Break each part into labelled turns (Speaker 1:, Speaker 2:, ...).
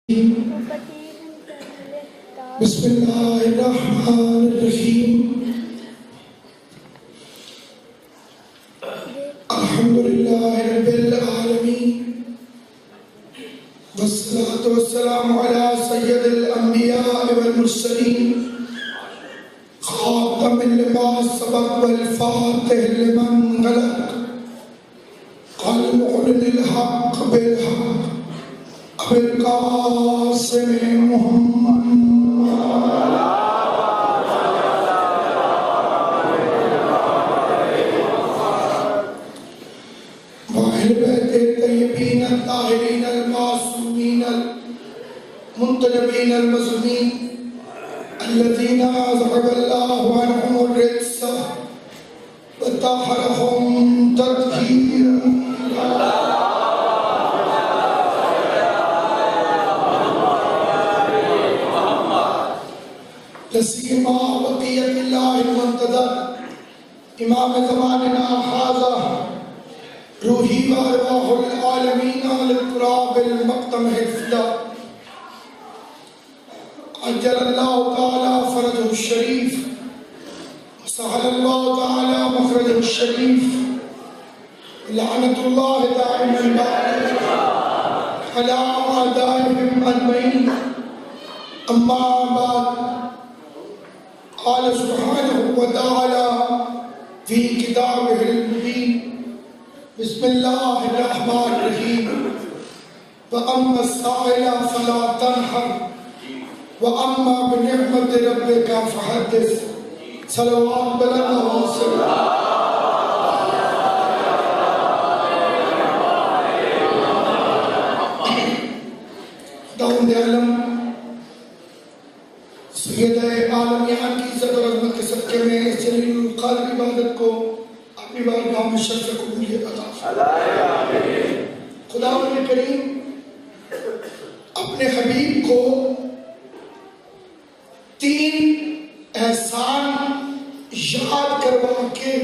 Speaker 1: بسم اللہ الرحمن الرحیم الحمدللہ رب العالمین والصلاة والسلام علی سید الانبیاء والمرسلین خاتم لما سبق والفاتح لمن غلق المعلن الحق بالحق بالقاسم محمد واہل بیت الطیبین الطاہرین المعصومین المنتجبین المظلومین الذین ذهب اللہ عنہم الرجس وطہرہم تطہیرا سیما بقیت اللہ المنتظر امام زماننا حاضر روحی و ارواح العالمین للتراب المقتم حفظہ عجل اللہ تعالی فرجہ الشریف سہل اللہ تعالی مخرج الشریف لعنت اللہ دائما علی اعدائهم اجمعین اما بعد قال سبحانه وتعالى في كتابه المبين بسم الله الرحمن الرحيم وأما السائل فلا تنحر وأما بنعمة ربك فحدث صلوات بلند وسلم داؤد عالم سید عالم یہاں کی عزت اور عظمت کے صدقے میں اس جلیل القدر عبادت کو اپنی بارگاہ میں شرف قبولیت عطا فرمائے۔ خداوند کریم اپنے حبیب کو تین احسان یاد کروا کے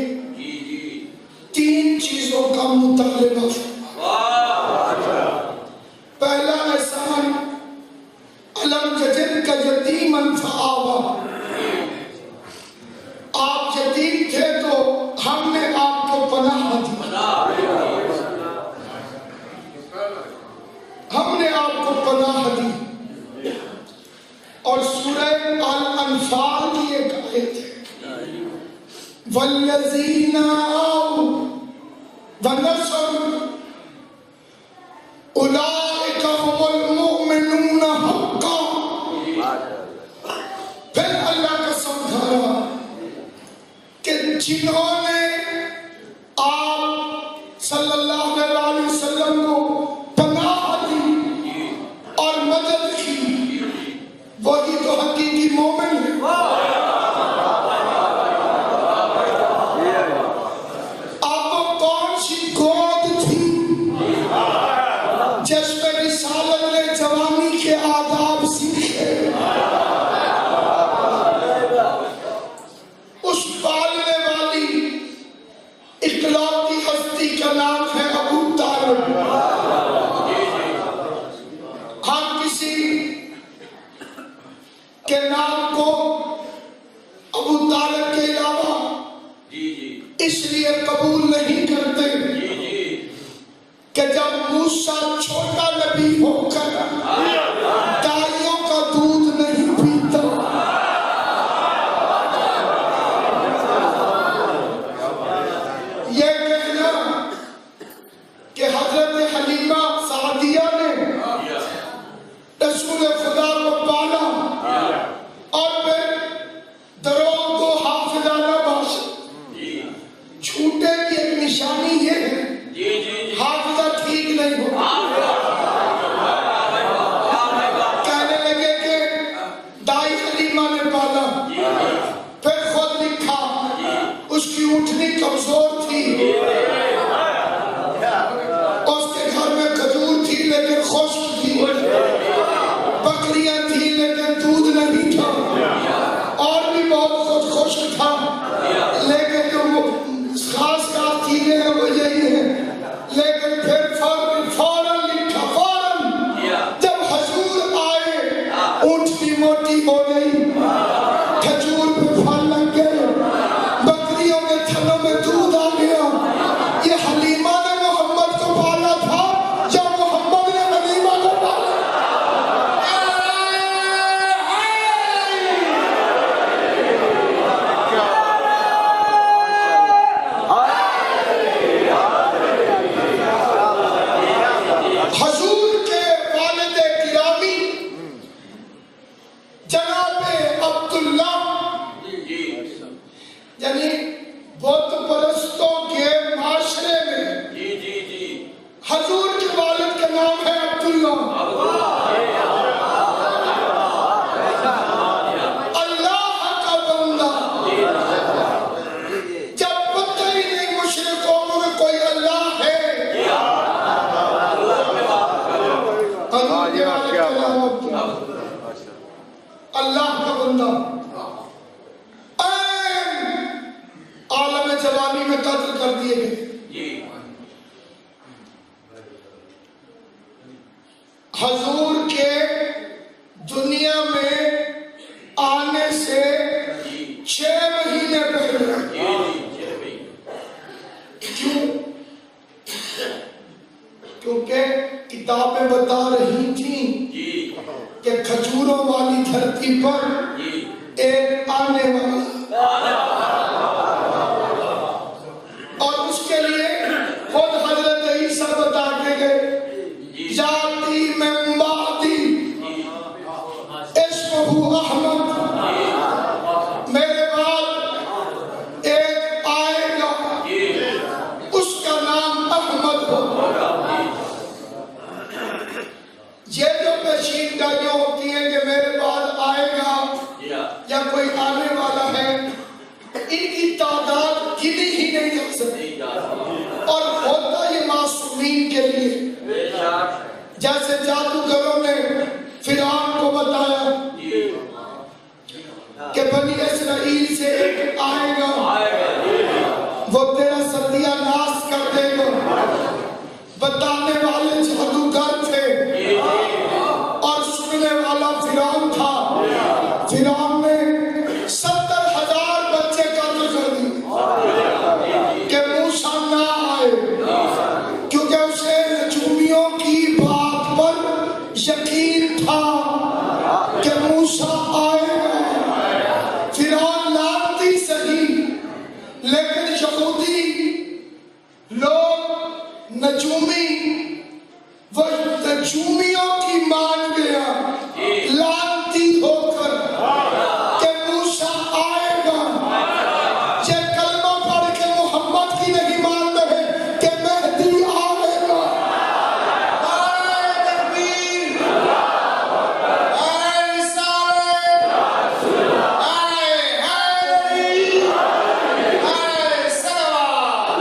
Speaker 1: تین چیزوں کا مطالبہ فرمایا۔ پہلا احسان علم جدید کا یتیمن فآوا، آپ یتیم تھے تو ہم نے آپ کو پناہ دی، ہم نے آپ کو پناہ دی۔ اور سورہ الانفال کی ایک آیت ہے والذین آؤوا ونصروا اولئک هم المؤمنون حقا۔ پھر اللہ کا سمجھایا کہ جنہوں نے آپ صلی اللہ علیہ وسلم کو پناہ دی اور مدد کی وہی تو حقیقی مومن ہے۔ آپ کو کون سی گود تھی جس میں رسالت نے جوانی کے آداب سیکھے؟ اس پالنے والی اکلوتی ہستی کا نام ہے ابو طالب۔ ہم کسی کے نام کو ابو طالب کے علاوہ اس لیے قبول نہیں کرتے کہ جب موسیٰ چھوٹا نبی ہو کر گائیوں کا دودھ نہیں پیتا، یہ کہنا کہ حضرت حلیمہ سعدیہ نے رسول خدا کو پالا اور بے بن گیا, اللہ کا بندہ عالم جوانی میں قتل کر دیے گئے. حضور کے دنیا میں آنے سے 6 مہینے پہلے. کیوں؟ کیونکہ کتابیں بتا رہی تھیں کہ کھجوروں والی دھرتی پر ایک آنے والا, اور اس کے لیے خود حضرت عیسیٰ بتا کے گئے یاتی من بعدی اسمہ احمد, میرے بعد ایک آئے گا اس کا نام احمد ہوگا. یہ جو پیشین گاہیاں ہوتی ہیں کہ میرے بعد آئے گا یا کوئی آنے والا ہے, ان کی تعداد گنی ہی نہیں جا سکتی, اور ہوتا یہ معصومین کے لیے. جیسے جادوگروں نے فرعون کو بتایا کہ بنی اسرائیل سے ایک آئے گا, وہ تیرا ستیہ ناش کر دے گا. بتانے والے جادوگر تھے اور سننے والا فرعون تھا. فرعون نے 70,000 بچے قتل کر دیے کہ موسیٰ نہ آئے, کیونکہ اسے نجومیوں کی بات پر یقین تھا کہ موسیٰ آئے گا. فرعون لانتی صحیح, لیکن یہودی لوگ نجومی, وہ نجومیوں کی مان گیا لانتی ہو کر کہ موسیٰ آئے گا. یہ کلمہ پڑھ کے محمد کی نہیں مان رہے کہ مہدی آئے گا. نعرہ تکبیر, نعرہ رسالت, نعرہ حیدری, نعرہ صلوات.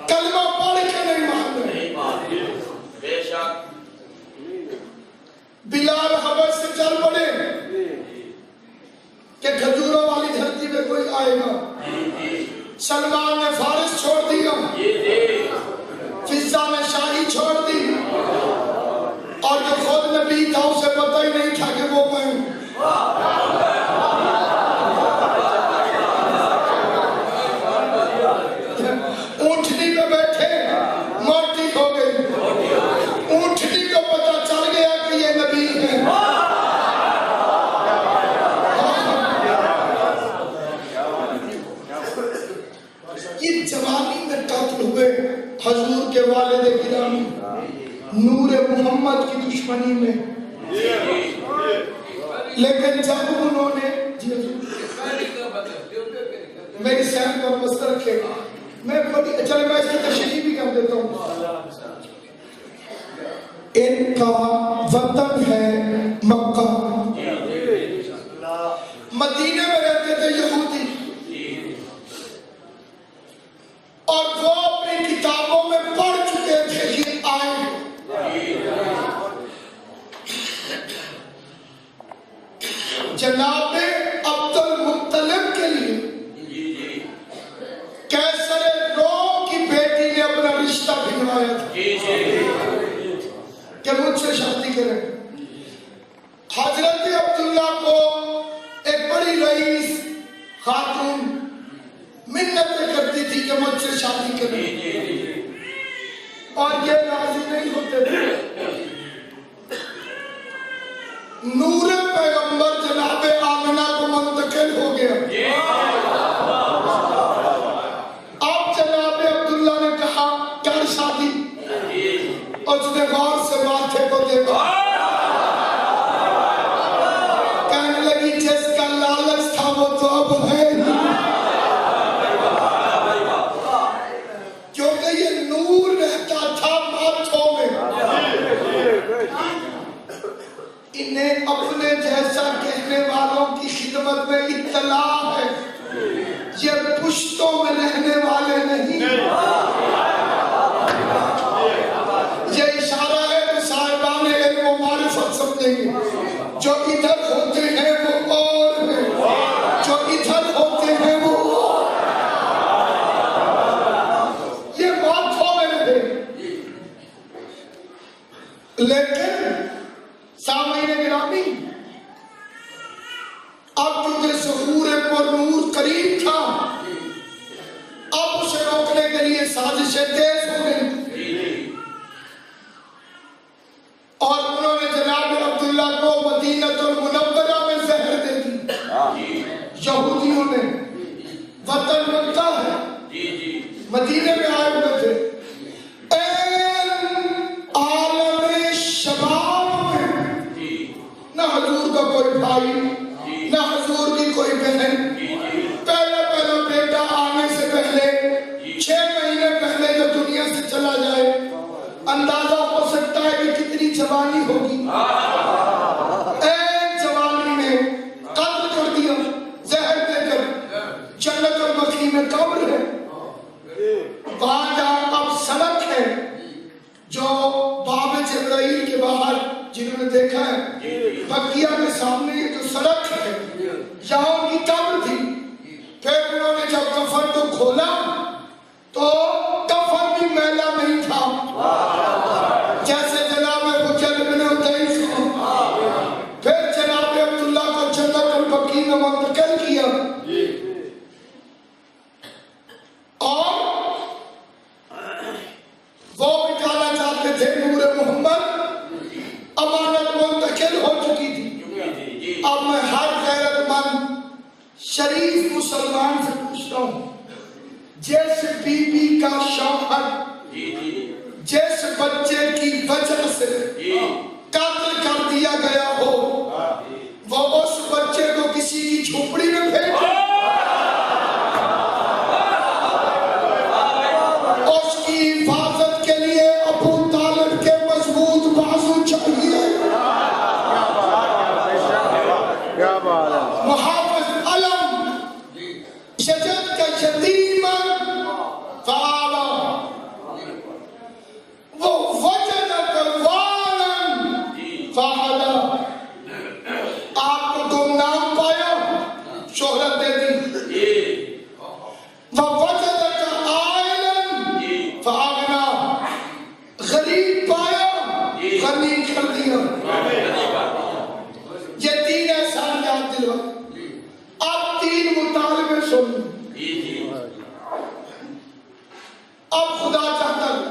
Speaker 1: کلمہ پڑھ کے نہیں مان رہے. بلال حبش سے چل پڑے کہ کھجوروں والی دھرتی پہ کوئی آئے گا. سلمان نے فارس چھوڑ دیا, فضا نے شاہی چھوڑ دی, اور جو خود نبی تھا اسے پتہ ہی نہیں تھا کہ وہ میں ہوں. اونٹنی پہ بیٹھے موٹی ہو گئی, اونٹنی کو پتہ چل گیا کہ یہ نبی ہے. یہ جوانی میں قتل ہوئے حضور کے والد گرامی نور محمد کی دشمنی میں. لیکن جب انہوں نے میری سہن پر مست رکھے, میں چلے میں اس کی تشریح بھی کر دیتا ہوں. ان کا وطن ہے مکہ, مدینے میں رہتے تھے یہودی, اور وہ اپنی کتابوں میں پڑھ چکے تھے یہ آئے. جناب عبد المطلب کے لیے کیسر روم کی بیٹی نے اپنا رشتہ بھجوایا تھا کہ مجھ سے شادی کریں. حضرت عبداللہ کو ایک بڑی رئیس خاتون منتیں کرتی تھی کہ مجھ سے شادی کریں, اور یہ راضی نہیں ہوتے تھے. نور پیغمبر جناب آمنہ کو منتقل ہو گیا. اب جناب عبداللہ نے کہا کر شادی, اور اس نے غور سے ماتھے کو دیکھا, کہنے لگی جس کا لالچ تھا وہ تو اب ہے نہیں, کیونکہ یہ نور رہتا تھا لیکن سامعین گرامی اب کیونکہ ظہور پر نور قریب تھا، اب اسے روکنے کے لیے سازشیں تیز ہو گئی اور انہوں نے جناب عبداللہ کو مدینہ المنورہ میں زہر دے دی۔ یہودیوں نے وطن مکہ ہے، مدینے میں آئے ہوئے تھے، عالم شباب میں نہ حضور کا کوئی بھائی نہ حضور کی کوئی بہن، پہلا بیٹا آنے سے پہلے 6 مہینے پہلے جو دنیا سے چلا جائے، اندازہ ہو سکتا ہے کہ کتنی جوانی ہوگی۔ ایک جوانی میں قتل کر دیا زہر دے کر، جنت البقیع میں قبر ہے، وہاں جہاں اب سڑک ہے جو باب جبرائیل کے باہر جنہوں نے دیکھا ہے، بقیہ کے سامنے یہ جو سڑک ہے یہاں ان کی قبر تھی۔ پھر انہوں نے جب کفن کو کھولا تو کفن بھی میلا نہیں تھا، جیسے جناب حجر بن عطیس کو پھر جناب عبداللہ کو جنت البقیع میں منتقل کیا اور وہ بٹھانا چاہتے تھے نور محمد، امانت منتقل ہو چکی تھی۔ اب میں ہر غیرت مند شریف مسلمان سے پوچھتا ہوں، جس بی بی کا شوہر جس بچے کی وجہ سے قتل کر دیا گیا ہو، وہ اس بچے کو کسی کی جھوپڑی میں بھیجے، اس کی حفاظت کے لیے ابو طالب کے مضبوط بازو چاہیے، محافظ علم شجر کا یتیم فعالا وہ وجدک والن فعالا، آپ کو گمنام پایا شہرت دے دی، وہ وجدک عائلن فعاغنا، غریب پایا غنی کر دیا۔ یہ 3 احسان یاد دلوائے۔ اب 3 مطالبے سن، اب خدا چاہتا ہے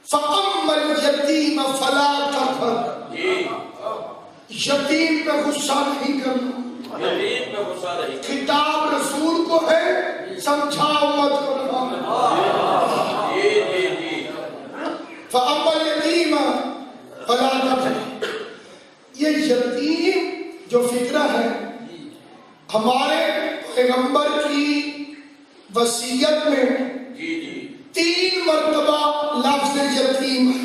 Speaker 1: فَأَمَّا الْيَتِيمَ فَلَا تَقْهَرْ، یتیم پہ غصہ نہیں کرنا، خطاب رسول کو ہے، سمجھاؤ مت کرنا۔ فَأَمَّا الْيَتِيمَ فَلَا تَقْهَرْ، یہ یتیم جو فکرہ ہے ہمارے پیغمبر کی وصیت میں 3 مرتبہ لفظ یتیم ہے،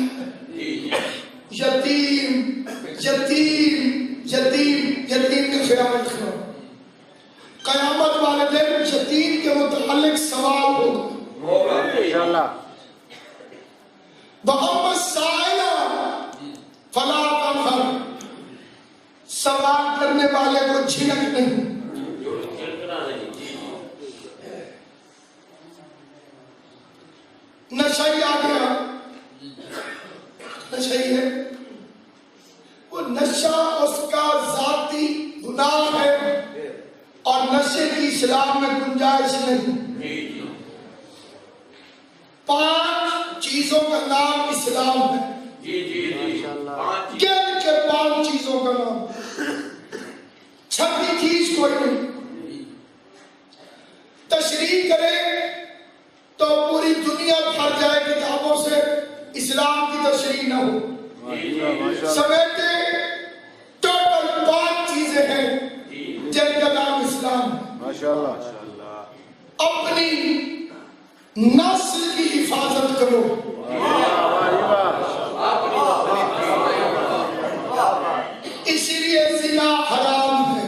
Speaker 1: یتیم یتیم یتیم یتیم کا خیال رکھنا۔ قیامت والے دن یتیم کے متعلق سوال ہوگا انشاءاللہ۔ وَأَمَّا السَّائِلَ فَلَا تَنْهَرْ، سوال کرنے والے کو جھنک نہیں۔ نشئی آ گیا، نشئی ہے، وہ نشہ اس کا ذاتی گناہ ہے اور نشے کی اسلام میں گنجائش نہیں۔ 5 چیزوں کا نام اسلام ہے، گن کے 5 چیزوں کا نام، 6 چیز کوئی نہیں۔ تشریح کرے تو پوری دنیا بھر جائے کتابوں سے، اسلام کی تشریح نہ ہو۔ سمیتے ٹوٹل 5 چیزیں ہیں جن کا نام اسلام ہے۔ اپنی نسل کی حفاظت کرو، اسی لیے زنا حرام ہے۔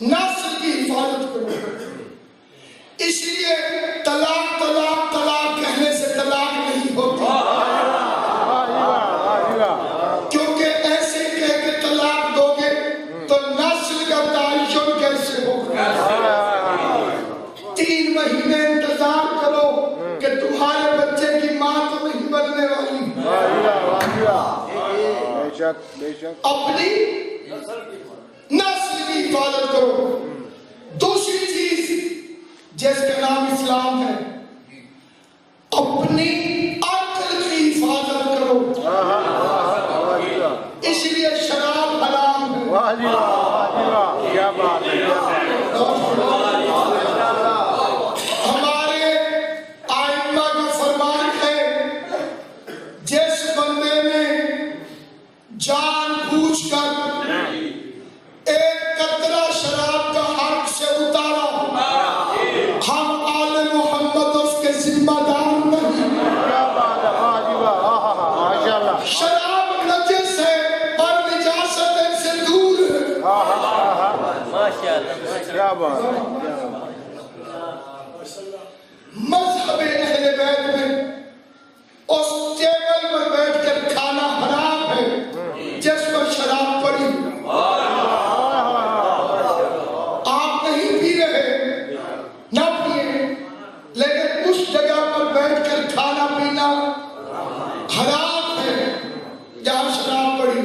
Speaker 1: نسل کی حفاظت کرو، اس لیے طلاق طلاق طلاق کہنے سے طلاق نہیں ہوتی، کیونکہ ایسے کہہ کے طلاق دو گے تو نسل کا تعین کیسے ہوگا؟ 3 مہینے
Speaker 2: شک
Speaker 1: اپنی نسل کی حفاظت کرو. دوسری چیز جس کا نام اسلام ہے، اپنی عقل کی حفاظت کرو. اس لیے شراب حرام ہے.
Speaker 2: واہ جی واہ، کیا بات ہے.
Speaker 1: ہمارے آئمہ کا فرمان ہے، جس بندے نے جان بوجھ کر ایک قطرہ شراب کا حق سے اتارا، ہم آل محمد اس کے ذمہ دار نہیں.
Speaker 2: کیا بات ہے. واہ جی واہ، ماشاء اللہ.
Speaker 1: شراب نجس ہے اور نجاست سے دور ہے.
Speaker 2: کیا بات ہے.
Speaker 1: مذہب اہل بیت میں اس ٹیبل پر بیٹھ کر کھانا حرام ہے جس پر شراب پڑی. آپ نہیں پی رہے، نہ پیے، لیکن اس جگہ پر بیٹھ کر کھانا پینا حرام ہے جہاں شراب پڑی.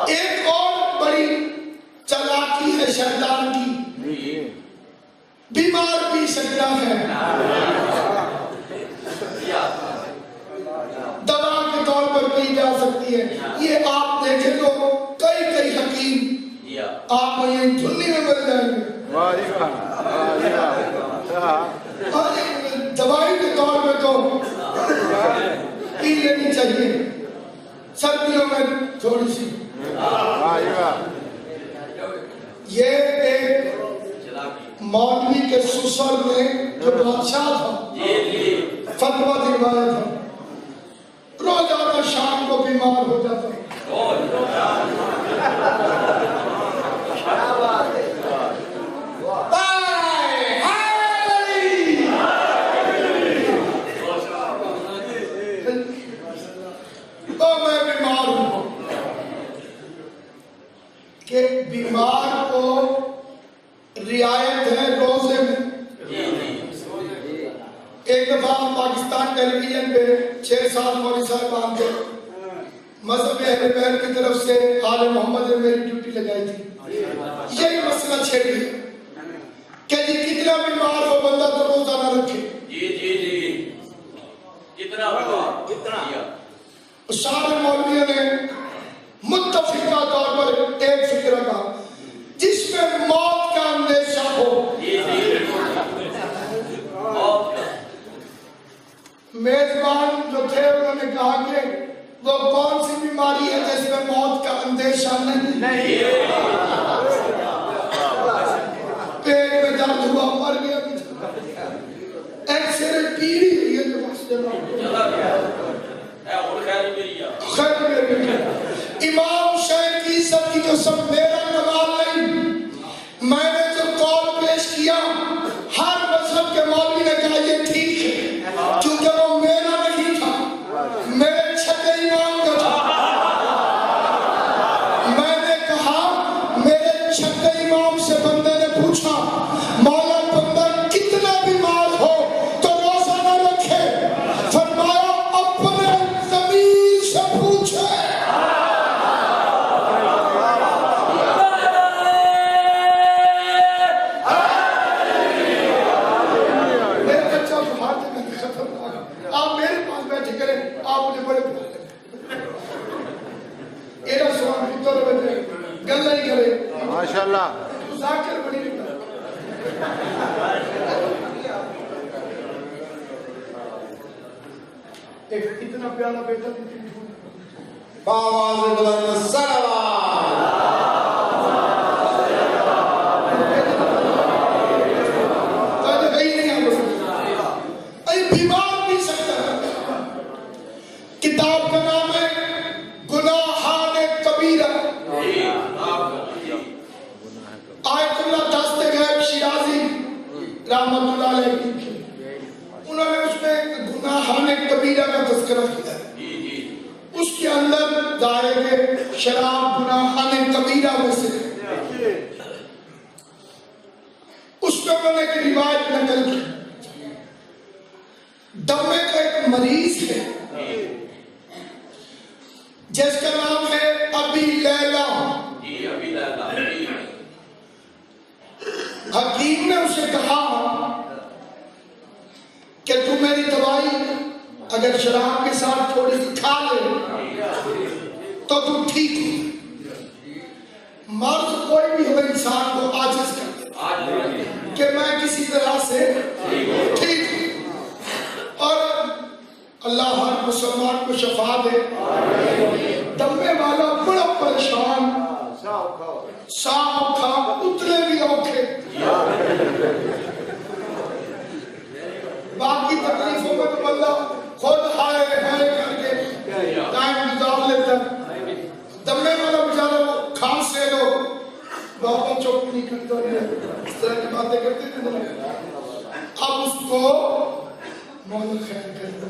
Speaker 1: ایک اور بڑی چلاکی ہے شیطان کی، بیمار پی سکتا ہے، دوا کے طور پر پی جا سکتی ہے. یہ آپ دیکھیں تو کئی حکیم آپ کو یہ دھنی میں مل جائیں گے.
Speaker 2: واہ جی واہ.
Speaker 1: دوائی کے طور پہ تو پی لینی چاہیے سردیوں میں تھوڑی سی.
Speaker 2: واہ جی واہ.
Speaker 1: یہ ایک مولوی کے سسر میں جو بادشاہ تھا فتویٰ دلوایا تھا، روزانہ شام کو بیمار ہو جاتا. تو میں بیمار ہوں کہ بیمار کو رعایت ہے روزے میں. ایک دفعہ پاکستان ٹیلی ویژن پہ 6 سال مولوی صاحب کے مذہب اہل بیت کی طرف سے آل محمد نے میری ڈیوٹی لگائی تھی. یہی مسئلہ چھیڑی کہ جی کتنا بیمار ہو بندہ تو روزہ نہ رکھے. سارے مولویوں نے متفقہ طور پر ایک فکر کا جس میں موت کا اندیشہ ہو. میزبان جو تھے انہوں نے کہا کہ وہ کون سی بیماری ہے جس میں موت کا اندیشہ نہیں. پیٹ میں درد ہوا مر گیا، ایکسرے پیڑی ہوئی ہے جو امام شیخ کی عزت کی جو سب میرا نوال نہیں. میں نے جو قول پیش کیا ہر مذہب کے مولوی نے کہا یہ ٹھیک ہے، کیونکہ وہ میرا نہیں تھا، میرے چھٹے امام کا تھا. میں نے کہا میرے چھٹے امام سے بندے نے پوچھا مولا بندہ کتنا بیمار ہو تو روزہ نہ رکھے؟ فرمایا اپنے ضمیر سے پوچھے. آپ میرے پاس بیٹھے کریں، آپ مجھے بڑے ایرا سوال پتر بچے گل نہیں کرے
Speaker 2: ماشاءاللہ.
Speaker 1: ذاکر بڑی نہیں. ایک اتنا پیارا بیٹا
Speaker 3: باواز بلند سلام.
Speaker 1: بیمار بھی سکتا ہے. کتاب کا نام ہے گناہان کبیرہ. آیت اللہ دستگیر شیرازی رحمت اللہ علیہ کی انہوں نے اس میں گناہان کبیرہ کا تذکرہ کیا ہے. اس کے اندر ظاہر ہے شراب گناہان کبیرہ میں سے. اس میں میں نے ایک روایت نقل کی، دم مریض ہے جس کا نام ہے ابی لیلا. حکیم نے اسے کہا کہ تو میری دوائی اگر شراب کے ساتھ تھوڑی سی کھا لے تو تم ٹھیک ہو. مرض کوئی بھی ہو انسان کو عاجز کر دے کہ میں کسی طرح سے ٹھیک ہوں. اور اللہ ہر مسلمان کو شفا دے. دمے والا بڑا پریشان, سانپ کھا اتنے بھی اوکھے, باقی تکلیفوں میں تو اللہ خود ہائے ہائے کر کے ٹائم گزار لیتا. دمے والا بیچارہ وہ کھانسے لو بابا چوک نہیں کرتا, اس طرح کی باتیں کرتے تھے. اب اس کو مولا خیر کرتا.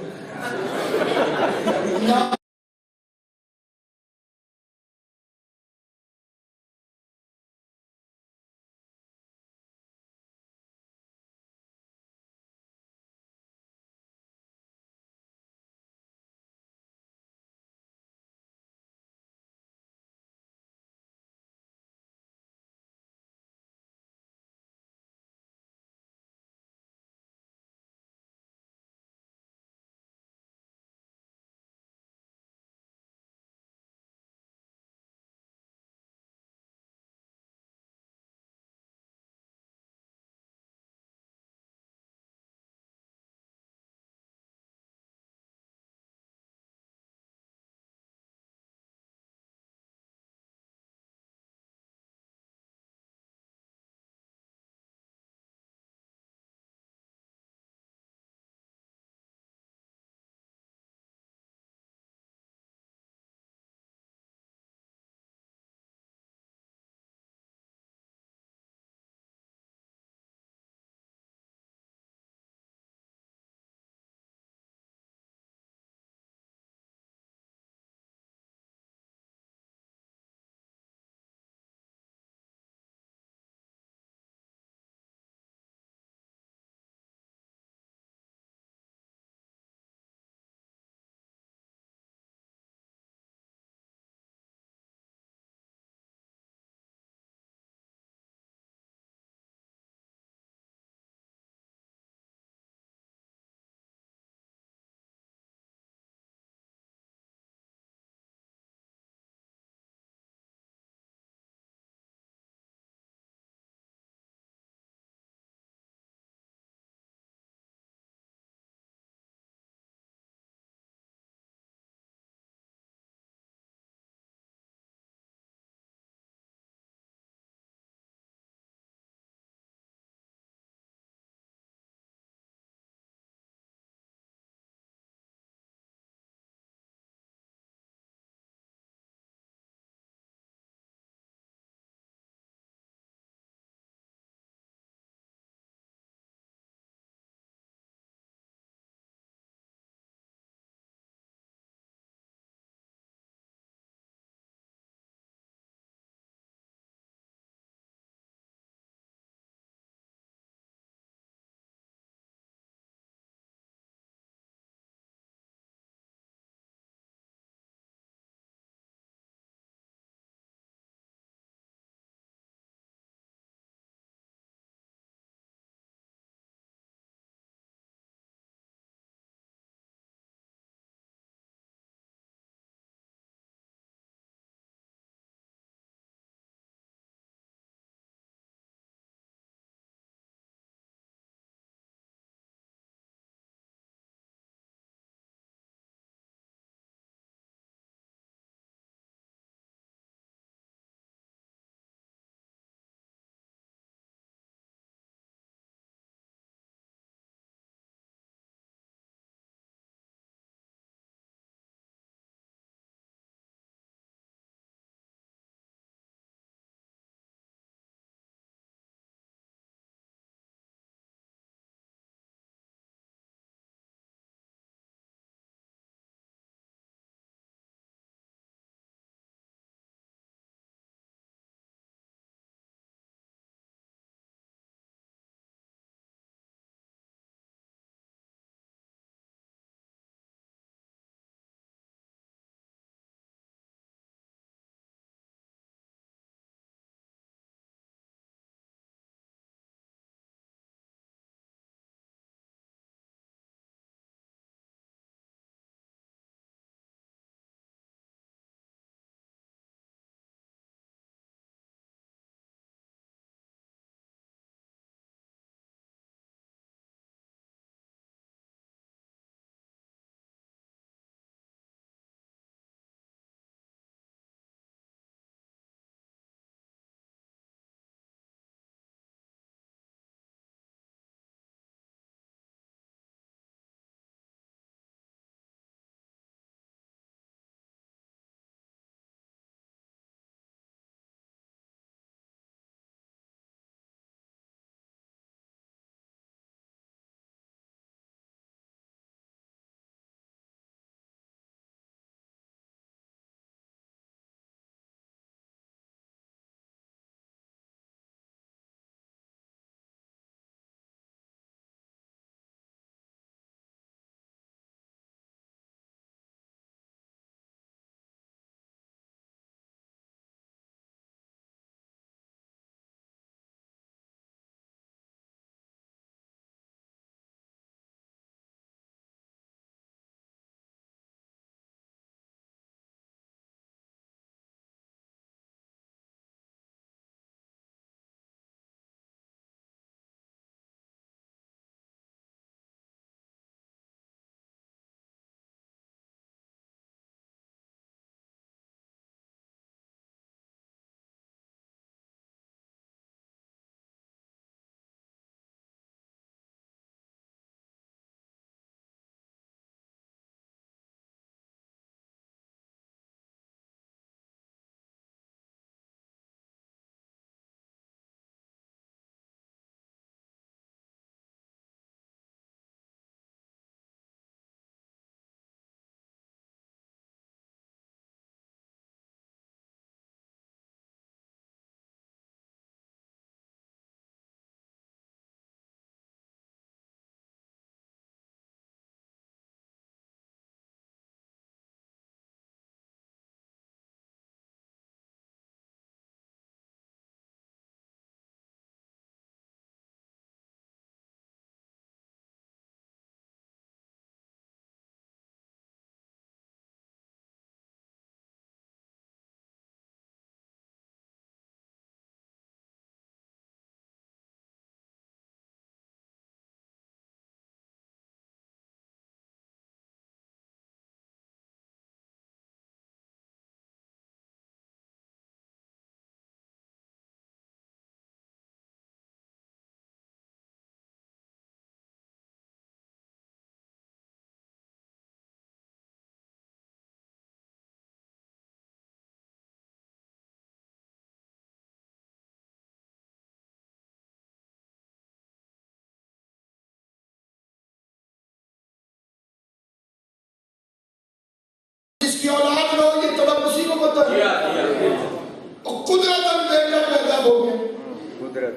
Speaker 1: جس کی اولاد نہ ہو یہ تڑپ اسی کو پتہ ہے اور قدرت بیٹا پیدا ہو گیا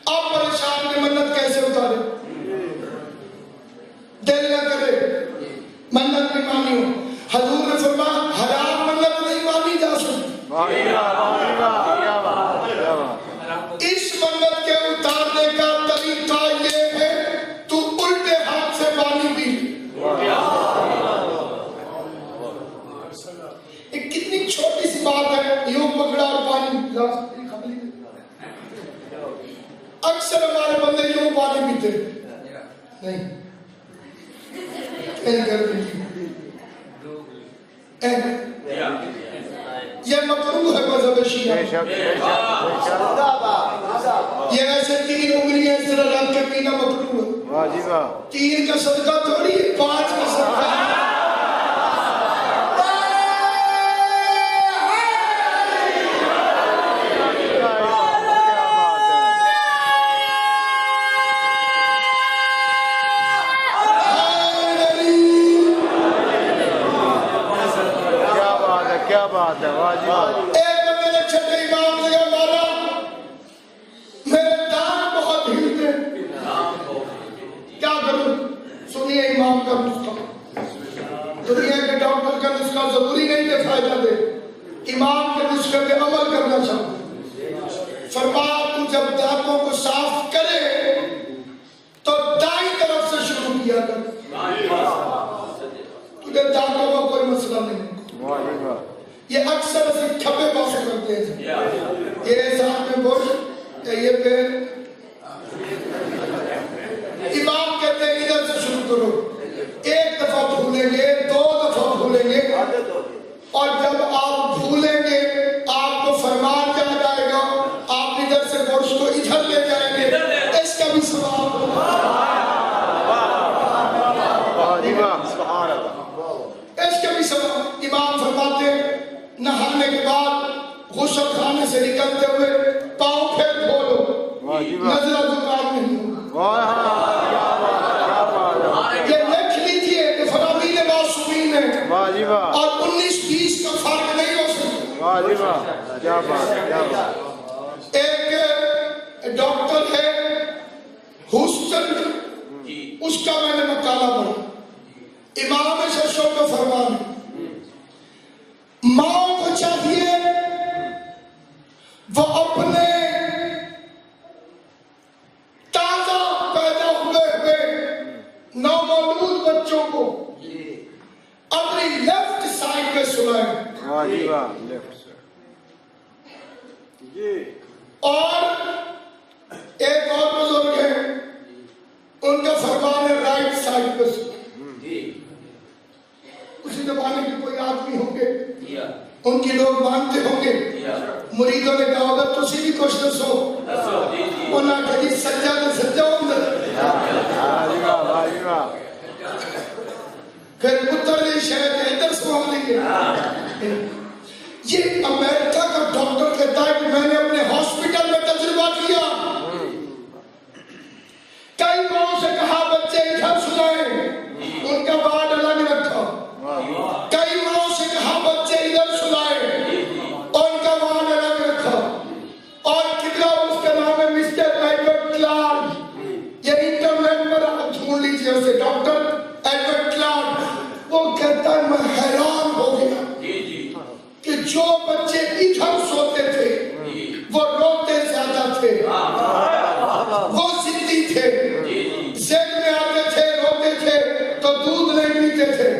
Speaker 1: آپ پریشان میں منت کیسے اتارے دل نہ کرے منت نہیں مانی ہو حضور نے فرمایا حرام منت نہیں مانی جا سکتی اس منت کے اتارنے کا طریقہ یہ ہے تو الٹے ہاتھ سے پانی پی ایک کتنی چھوٹی سی بات ہے یوں پکڑا اور پانی اکثر ہمارے بندے یوں پانی پیتے نہیں یہ مکروہ ہے مذہب شیعہ یہ ایسے 3 انگلیاں اس طرح رکھ کے پینا مکروہ ہے 3 کا صدقہ تھوڑی ہے 5 کا صدقہ ایک بندے نے چھٹے امام سے کہا مولا میرے دانت بہت ہلتے کیا کروں سنیے امام کا نسخہ دنیا کے ڈاکٹر کا نسخہ ضروری نہیں کہ فائدہ دے امام کے نسخے پہ عمل کرنا چاہتا فرمایا تو جب دانتوں کو صاف کرے تو دائیں طرف سے شروع کیا کر تجھے دانتوں کا کوئی مسئلہ نہیں یہ اکثر اسے کھپے پاسے کرتے ہیں یہ ساتھ میں بوش یہ پیر امام کہتے ہیں ادھر سے شروع کرو 1 دفعہ بھولیں گے 2 دفعہ بھولیں گے اور جب آپ بھولیں گے آپ کو فرمان جا جائے گا آپ ادھر سے گوشت کو ادھر لے جائیں گے اس کا بھی ثواب اس کا بھی ثواب امام فرماتے ہیں نہانے کے بعد غسل خانے سے نکلتے ہوئے پاؤں پھر دھو لو نظر دکان نہیں یہ لکھ لیجئے کہ فلانی نے معصومین ہے اور 19-20 کا فرق نہیں ہو سکتا ایک ڈاکٹر ہے ہوسٹن اس کا میں نے مقالہ پڑھا امام ششو کا فرمان ہے ماں کو چاہیے وہ اپنے تازہ پیدا ہوئے نومولود بچوں کو اپنی لیفٹ سائڈ پہ سلائیں اور ایک اور بزرگ ہے ان کا فرمان ہے رائٹ سائڈ پہ سلائیں اسی زمانے کے کوئی آدمی ہوں گے ان کی لوگ مانتے ہوں گے مریدوں نے کہا اگر تسی بھی کچھ دسو انہاں کہی سجا تو سجا ہوں پھر پتر نے شاید ادھر سوال لیں یہ امریکہ کا ڈاکٹر کہتا ہے کہ میں نے اپنے ہاسپٹل میں تجربہ کیا کئی لوگوں سے کہا بچے ادھر سلائیں ان کا وارڈ الگ رکھا کئی لوگوں سے کہا بچے ادھر سلائیں ان کا وارڈ الگ رکھا اور قبلہ اس کا نام ہے مسٹر ایڈورڈ کلارک یہ انٹرنیٹ پر آپ ڈھونڈ لیجیے اسے ڈاکٹر ایڈورڈ کلارک وہ کہتا ہے میں حیران ہو گیا کہ جو بچے ادھر سوتے تھے وہ روتے زیادہ تھے وہ ضدی تھے ذہن میں آتے تھے روتے تھے تو دودھ نہیں پیتے تھے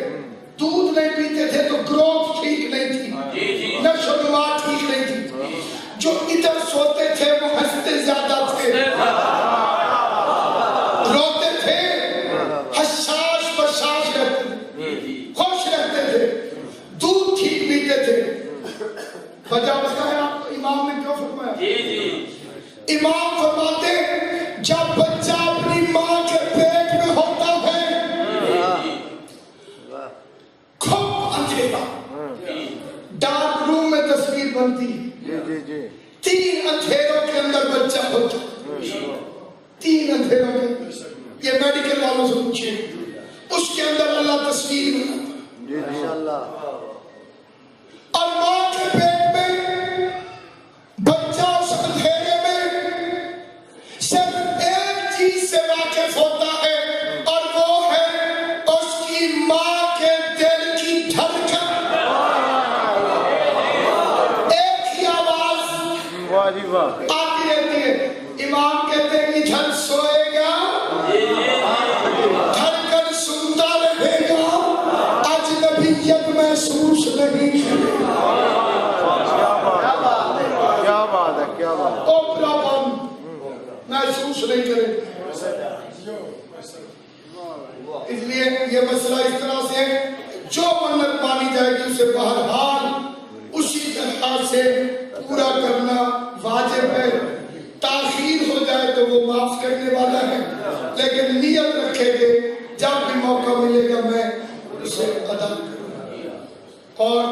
Speaker 1: دودھ نہیں پیتے تھے تو گروتھ ٹھیک نہیں تھی نشو و نما ٹھیک نہیں تھی جو ادھر سوتے تھے وہ ہنستے زیادہ تھے روتے تھے حساس بشاش رہتے تھے خوش رہتے تھے دودھ ٹھیک پیتے تھے وجہ بتائیں آپ کو امام نے کیوں فرمایا امام فرماتے جب بچہ اپنی ماں کے پیٹ میں ہوتا ہے کھپ اندھیرا ڈارک روم میں تصویر بنتی 3 اندھیروں کے اندر بچہ ہوتا 3 اندھیروں کے اندر یہ میڈیکل والوں سے پوچھیں اس کے اندر اللہ تصویر بناتا اور ماں کے پیٹ میں بچہ اس اندھیرے میں صرف ایک چیز سے واقف ہوتا ہے اور وہ ہے اس کی ماں کے دل کی دھڑکن. ایک ہی آواز آتی رہتی ہے. امام کہتے ہیں کہ جھل سوئے گا دھڑکن سنتا رہے گا اجنبیت محسوس نہیں. اوپرا بند محسوس نہیں کرے. اس لیے یہ مسئلہ اس طرح سے ہے جو منت مانی جائے گی اسے بہرحال اسی طرح سے پورا کرنا واجب ہے. تاخیر ہو جائے تو وہ معاف کرنے والا ہے لیکن نیت رکھے گے جب بھی موقع ملے گا میں اسے ادا کروں. اور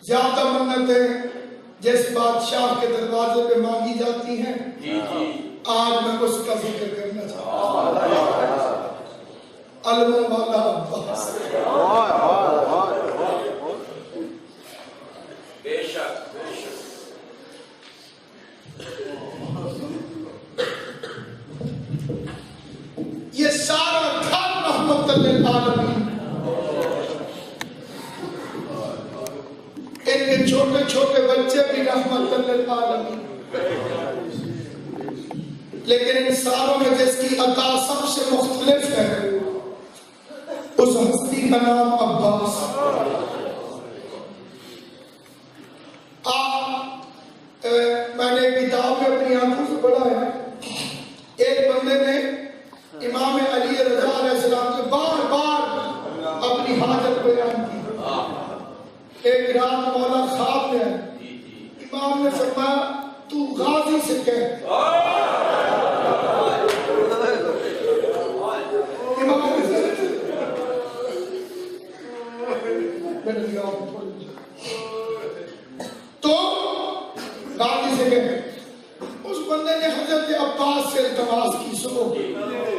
Speaker 1: زیادہ منتیں جس بادشاہ کے دروازے پہ مانگی جاتی ہیں آج میں اس کا ذکر کرنا چاہتا ہوں. علم والا عباس یہ سارا گھر رحمت للعالمین. ان کے چھوٹے چھوٹے بچے بھی رحمت للعالمین. لیکن ان ساروں میں جس کی عطا سب سے مختلف ہے اس ہستی کا نام عباس. میں نے کتاب میں اپنی آنکھوں سے پڑھا ہے ایک بندے نے امام علی رضا علیہ السلام سے بار بار اپنی حاجت بیان کی. ایک رات مولا خواب میں امام نے فرمایا تو غازی سے کہہ. تو غازی سے کہہ. اس بندے نے حضرت عباس سے التماس کی سنو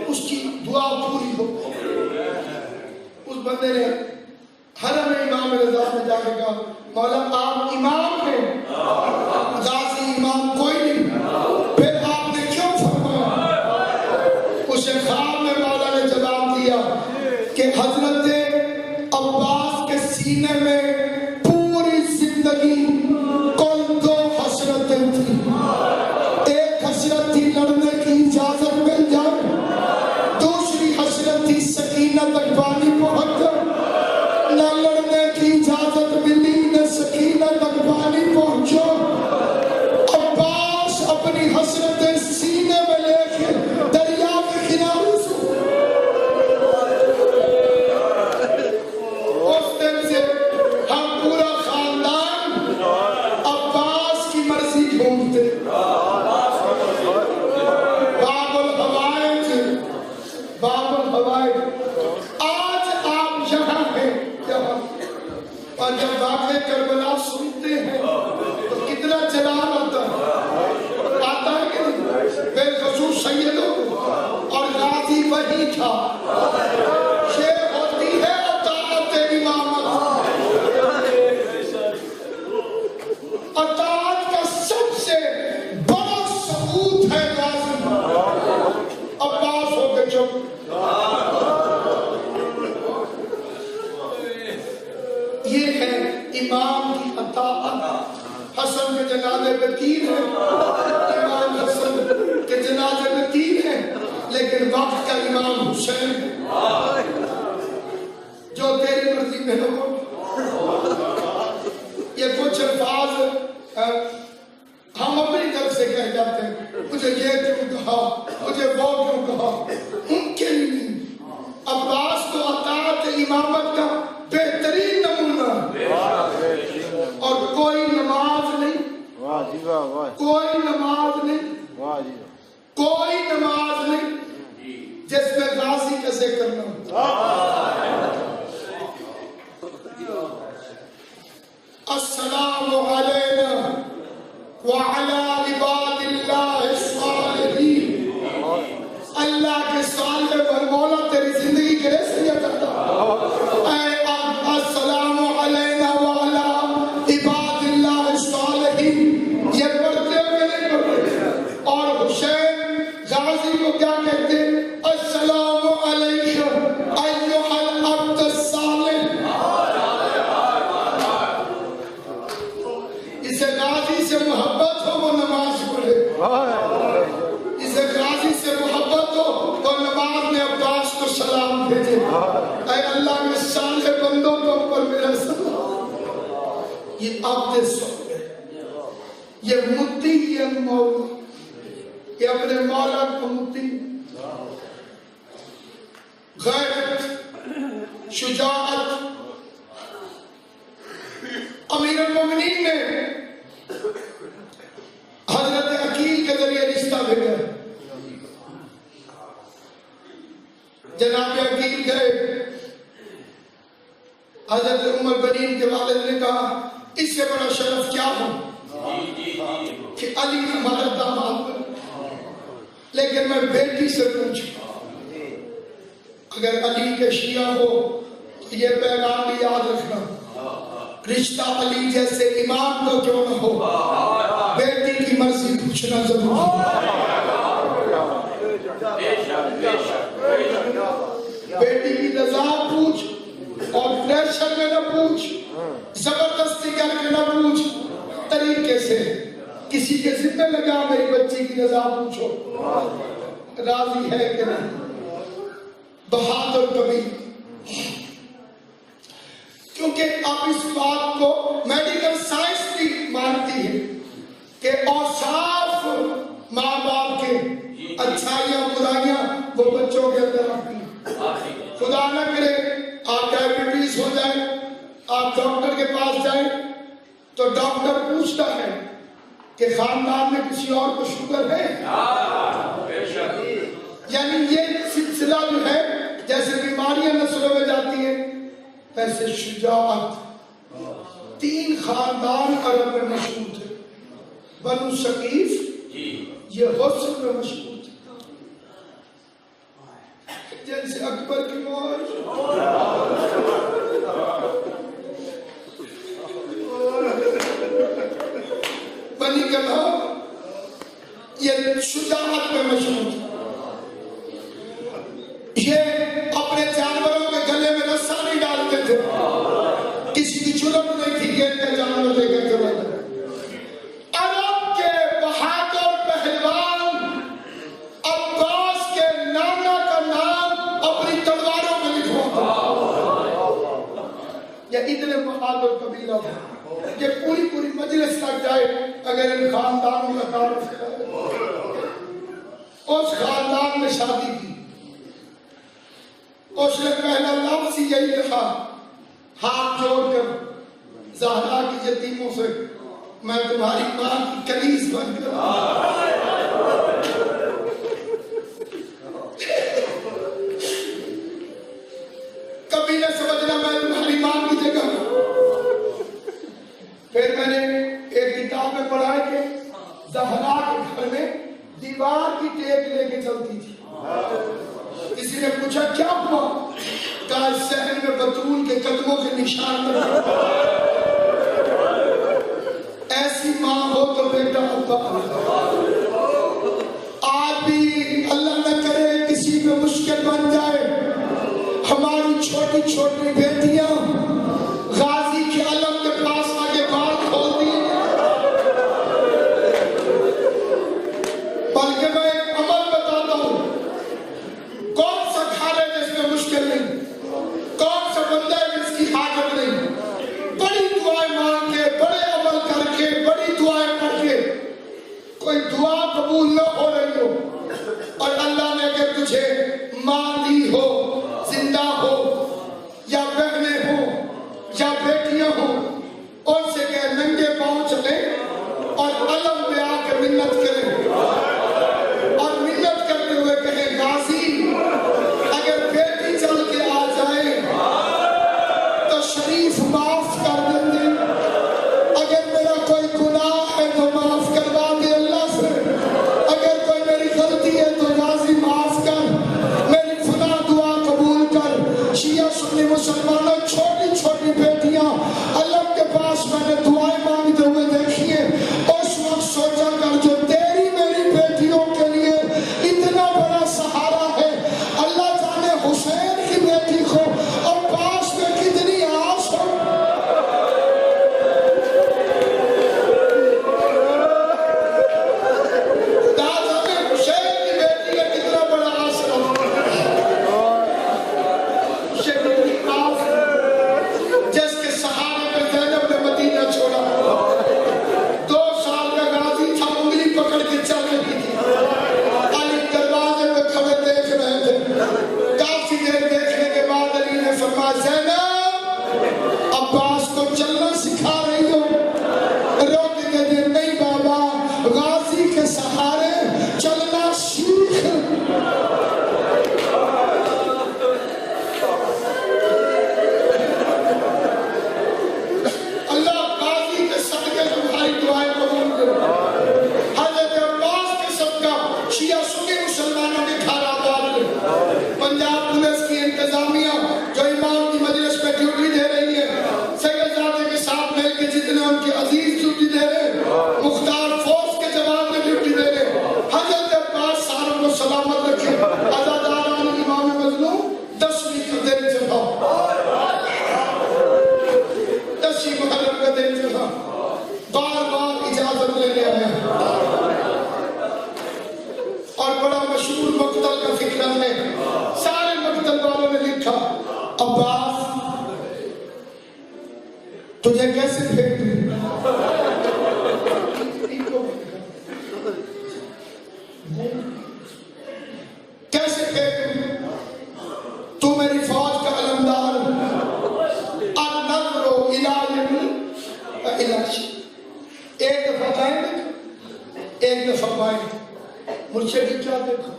Speaker 1: اس کی دعا پوری ہو. اس بندے نے حرم امام رضا میں جا کے کہا مولا آپ امام ہیں غازی امام کوئی نہیں پھر آپ نے کیوں فرمایا. اسے خواب میں مولا نے جواب دیا کہ حضرت عباس کے سینے میں پوری زندگی کل دو حسرتیں تھی. ایک حسرت تھی لڑنے کی اجازت مل جائے دوسری حسرت تھی سکینہ تک پانی پہنچ جائے. نہ لڑنے کی اجازت ملی نہ سکینہ تک پانی پہنچو. عباس اپنی حسرتیں سینے میں لے کے دریا کے کنارے سے اس دن سے ہم پورا خاندان عباس کی مرضی ڈھونڈتے. باب الحوائج آج آپ یہاں ہیں اور جب واقعہ کربلا سنتے ہیں تو کتنا جلال آتا ہے کہ بے خصوص سیدوں اور غازی وہی تھا. یہ ہوتی ہے اطاعت امامت. اطاعت کا سب سے بڑا ثبوت ہے غازی. عباس ہو کے چپ. یہ ہے امام کی اطاعت. حسن کے جنازے میں 3 ہیں امام حسن کے جنازے میں 3 ہیں لیکن وقت کا امام حسین ہے. جو تیری مرضی میں ہو. یہ کچھ الفاظ ہم اپنی طرف سے کہہ جاتے ہیں مجھے یہ کیوں کہا مجھے وہ کیوں کہا. ممکن نہیں. عباس تو اطاعت امامت کا بہترین نمونہ اور کوئی نماز نہیں کوئی نماز نہیں کوئی نماز نہیں جس میں غازی کا ذکر نہ ہو. السلام علینا وعلی عباد اللہ الصالحین. اللہ کے صالح پر مولا تیری زندگی کیسے کرتا اے جسے غازی سے محبت ہو وہ نماز پڑھے، جسے غازی سے محبت ہو وہ نماز میں عباس کو سلام بھیجے۔ اے اللہ کے صالح بندوں کو اوپر میرا سلام۔ یہ عبد صالح، یہ مطیع مولا، یہ اپنے مولا کو مطیع، غیرت، شجاعت۔ امیر المومنین نے حضرت عقیل کے ذریعے رشتہ بھیجا۔ جناب عقیل گئے، حضرت عمر بنین کے والد نے کہا اس سے بڑا شرف کیا ہو کہ علی ہمارا داماد بنے، لیکن میں بیٹی سے پوچھوں اگر علی کے شیعہ ہو تو یہ پیغام بھی یاد رکھنا، رشتہ علی جیسے امام کو کیوں نہ ہو، بیٹی کی مرضی پوچھنا ضروری ہے۔ بیٹی کی رضا پوچھ اور پریشر میں نہ پوچھ، زبردستی کر کے نہ پوچھ، طریقے سے کسی کے ذمہ لگا میری بچی کی رضا پوچھو راضی ہے کہ نہیں۔ بہادر کبھی، کیونکہ اب اس بات کو میڈیکل سائنس بھی مانتی ہے کہ اوصاف ماں باپ کے، اچھائیاں برائیاں وہ بچوں کے اندر آتی ہیں۔ خدا نہ کرے آپ ڈائبٹیز ہو جائے، آپ ڈاکٹر کے پاس جائیں تو ڈاکٹر پوچھتا ہے کہ خاندان میں کسی اور کو شوگر ہے؟ یعنی یہ سلسلہ جو ہے جیسے بیماریاں نسلوں میں جاتی ہیں ویسے شجاعت۔ 3 خاندان عرب میں مشہور تھے، بنو ثقیف یہ حسن میں مشہور تھے، جیسے اکبر کی موت، بنی کلاب یہ شجاعت میں مشہور تھے۔ یہ اپنے جانوروں کے گلے میں رسا نہیں ڈالتے تھے، کسی کی جرم نہیں تھی کہ ان کا جانور لے کر چلا جائے۔ عرب کے بہادر پہلوان عباس کے نانا کا نام اپنی تلواروں میں لکھواتا، یہ اتنے بہادر قبیلہ تھا کہ پوری مجلس تک جائے اگر ان خاندانوں کا تعارف کرے۔ اس خاندان میں شادی کی، اس نے پہلا لفظ یہی کہا، ہاتھ جوڑ کر زہرا کی یتیموں سے میں تمہاری ماں کی کنیز بن کر کبھی نہ سمجھنا میں تمہاری ماں کی جگہ۔ پھر میں نے ایک کتاب میں پڑھا کہ زہرا کے گھر میں دیوار کی ٹیک لے کے چلتی تھی۔ کسی نے پوچھا کیا ہوا؟ کہا صحن میں بطول کے قدموں کے نشان رکھے۔ ایسی ماں ہو تو بیٹا ابا۔ آج بھی اللہ نہ کرے کسی پہ مشکل بن جائے، ہماری چھوٹی چھوٹی بیٹیاں غازی کے علم کے پاس آگے بال کھولتی ہیں۔ بلکہ میں ایک عمل بتاتا ہوں، کون سا گھر ہے جس میں مشکل نہیں، کون سا بندہ ہے جس کی حاجت نہیں، بڑی علاوہ غازی کے سہارے چلنا سیکھ. اللہ غازی کے صدقے تمہاری دعائیں قبول کرے. حضرت عباس کے صدقہ شیعہ سنی مسلمانوں کے گھر آباد کرے. پنجاب پولیس کی انتظامیہ جو امام کی مجلس پہ ڈیوٹی دے رہی ہے، سیدزادے کے ساتھ مل کے جتنے ان کے عزیز ڈیوٹی دے رہے، مختار فوج کے جواب میں ڈیوٹی دے رہے، حضرت عباس ساروں کو سلامت رکھے. عزاداران امام مظلوم 10ویں کا دن جبا، 10ویں محرم کا دن جبا، بار بار اجازت لینے آیا. اور بڑا مشہور مقتل کا فکرہ ہے، سارے مقتل والوں نے لکھا عباس تجھے کیسے پھینک دوں؟ کیسے پھینک دوں؟ تو میری فوج کا علمدار. النظر الی العرش. ایک دفعہ جائیں گے، ایک دفعہ پائیں گے. مرشد کیا دیکھا؟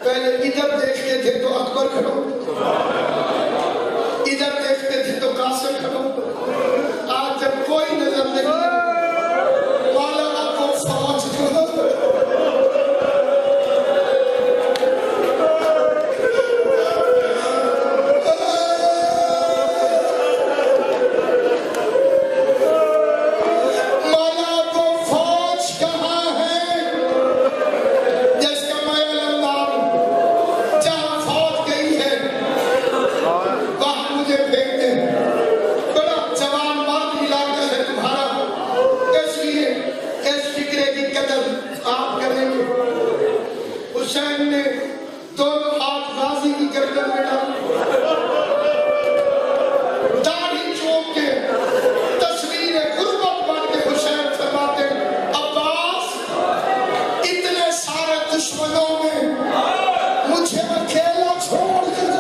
Speaker 1: پہلے ادھر دیکھتے تھے تو اکبر کھڑا ہوتا، ادھر دیکھتے تھے تو قاسم کھڑا ہوتا. آج جب کوئی نظر نہیں مولانا کو فوج مولا کو فوج کہاں ہے جس کا میں علمدار ہوں؟ جہاں فوج گئی ہے وہاں مجھے پھینک دیں. بڑا جوان مرد علاقہ ہے تمہارا، اس لیے اس فکرے کی قدر آپ کریں گے. حسین نے دونوں ہاتھ غازی کی گردن میں ڈالے، داڑھی چوم کے تصویر غربت بن کے حسین فرماتے عباس اتنے سارے دشمنوں میں مجھے اکیلا چھوڑ کر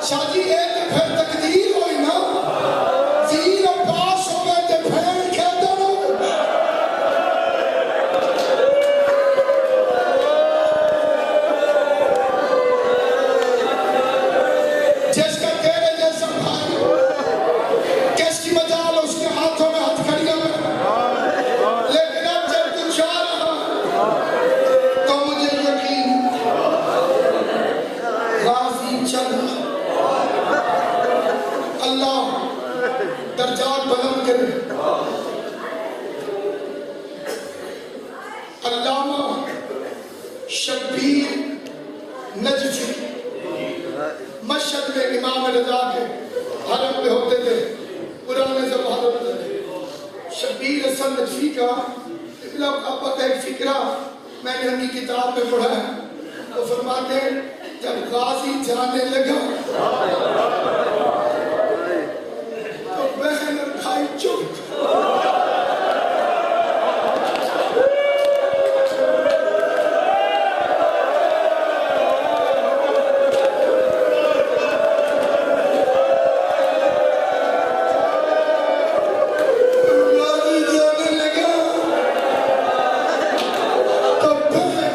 Speaker 1: شاہ جی اے تے پھر تقدیر ہوئی نا زیر عباس ہو گئے تے پھر کہتا رو جس کا تیرے جیسا بھائی کس کی مجال اس کے ہاتھوں میں ہتھ کھڑیاں میں لیکن اب جب تو جا رہا تو مجھے یقین غازی چل اللہ درجات بلند کرے علامہ شبیر نجفی مشہد میں امام رضا کے حرم میں ہوتے تھے پرانے زمانے میں شبیر حسن نجفی کا ابن کعبہ کا ایک فکرہ میں نے اپنی کتاب میں پڑھا ہے تو فرماتے ہیں جب غازی جانے لگا تو بہن اور بھائی چپ غازی جانے لگا تو بہن